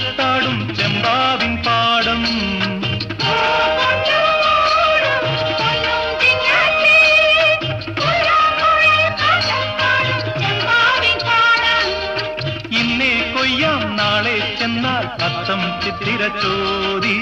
മുറ്റത്താടും ചെമ്പാവിൻ പാടം ഇന്നേ കൊയ്യാം നാളെ ചെന്നാൽ അത്തം ചിത്തിര ചോദി